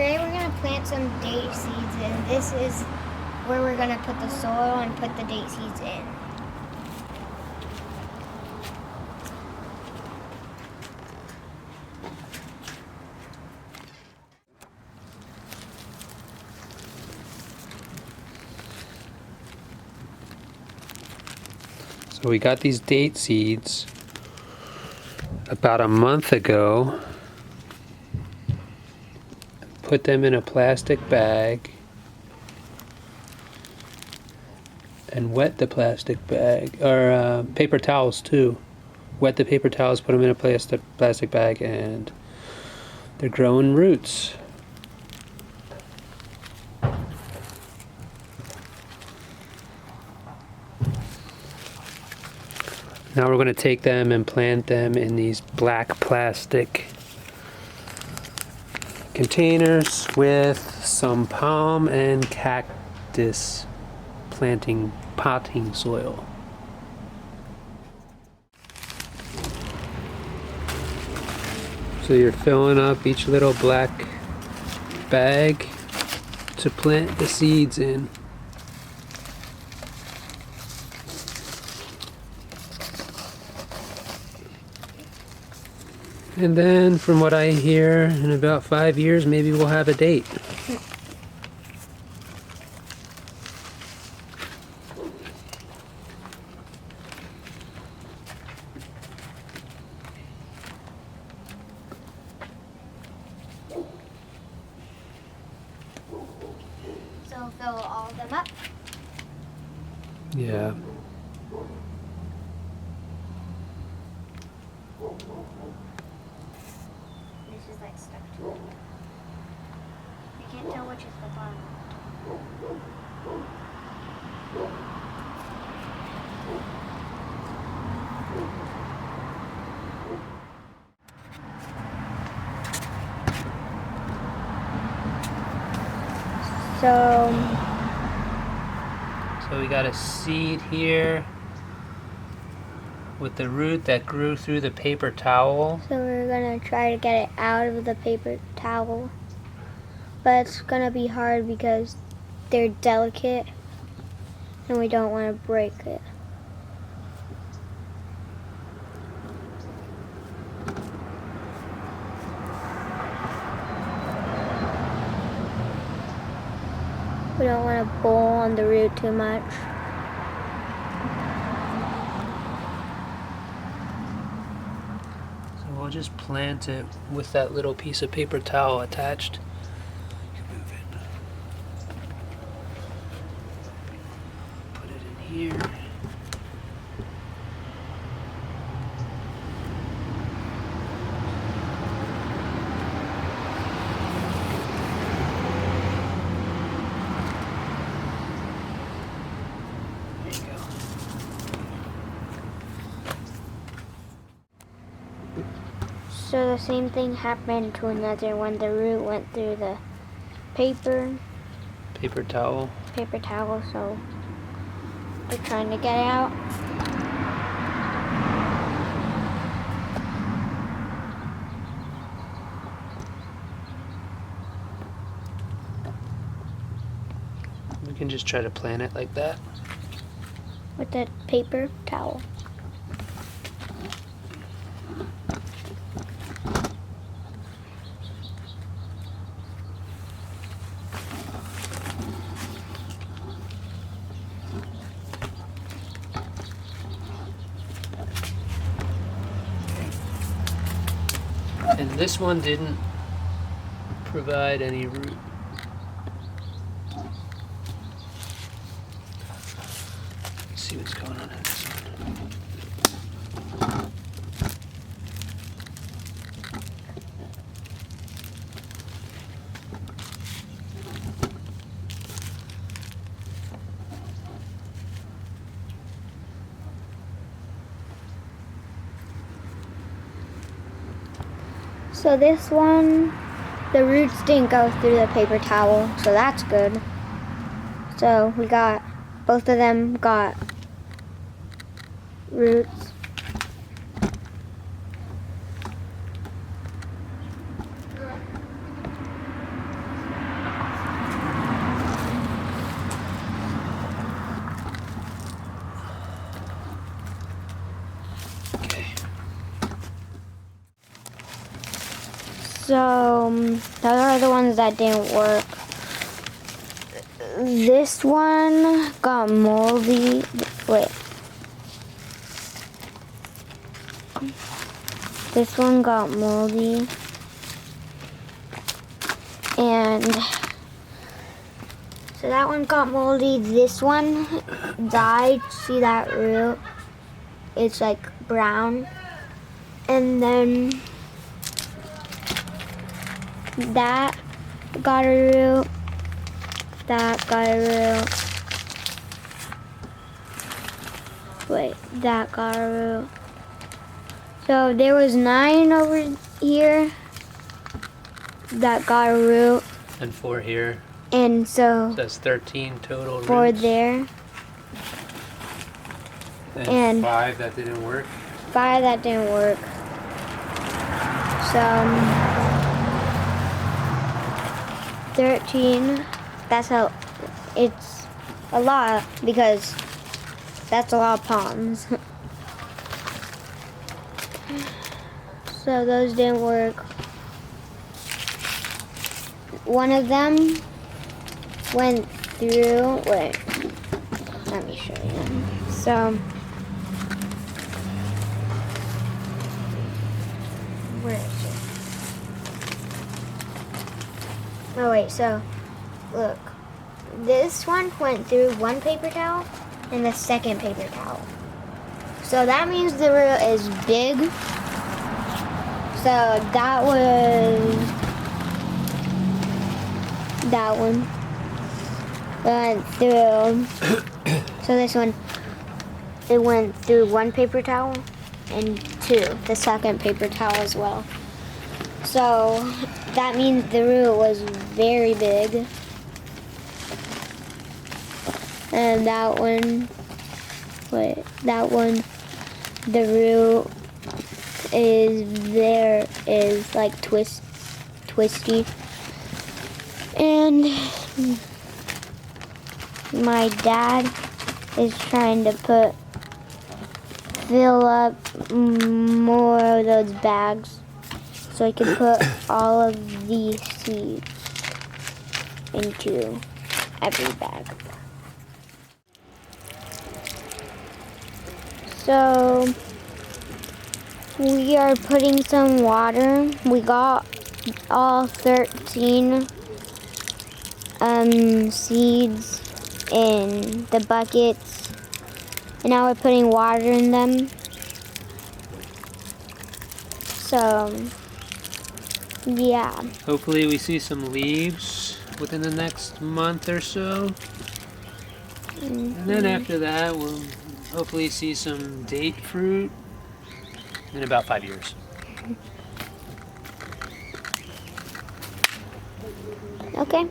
Today we're going to plant some date seeds in. This is where we're going to put the soil and put the date seeds in. So we got these date seeds about a month ago. Put them in a plastic bag and wet the plastic bag, or paper towels too. Wet the paper towels, put them in a plastic bag, and they're growing roots. Now we're going to take them and plant them in these black plastic containers with some palm and cactus potting soil. So you're filling up each little black bag to plant the seeds in. And then, from what I hear, in about 5 years, maybe we'll have a date. So fill all of them up. Yeah. This is like stuck to it. You can't tell which is the bottom. So we got a seed here with the root that grew through the paper towel. So we're gonna try to get it out of the paper towel. But it's gonna be hard because they're delicate and we don't want to break it. We don't want to pull on the root too much. So we'll just plant it with that little piece of paper towel attached. You can move it. Put it in here. So the same thing happened to another one. The root went through the paper towel. So we're trying to get it out. We can just try to plant it like that. With the paper towel. And this one didn't provide any root. Let's see what's going on in this one. So this one, the roots didn't go through the paper towel, so that's good. So we got, both of them got roots. So, those are the ones that didn't work. This one got moldy. Wait. This one got moldy. And so that one got moldy. This one died. See that root? It's like brown. And then that got a root. That got a root. Wait, that got a root. So there was 9 over here that got a root. And 4 here. And so That's 13 total 4 roots. there. And 5 that didn't work. 5 that didn't work. So 13. That's how it's a lot because that's a lot of palms. So those didn't work. One of them went through. Wait, let me show you. So where is it? Oh wait, so look. This one went through one paper towel and the second paper towel. So that means the root is big. So that was that one went through. So this one, it went through one paper towel and 2, the second paper towel as well. So that means the root was very big. And that one, wait, that one, the root is like twisty. And my dad is trying to fill up more of those bags so he can put all of these seeds into every bag. So we are putting some water. We got all 13 seeds in the buckets, and now we're putting water in them. So yeah. Hopefully we see some leaves within the next month or so. And then after that we'll hopefully see some date fruit in about 5 years. Okay.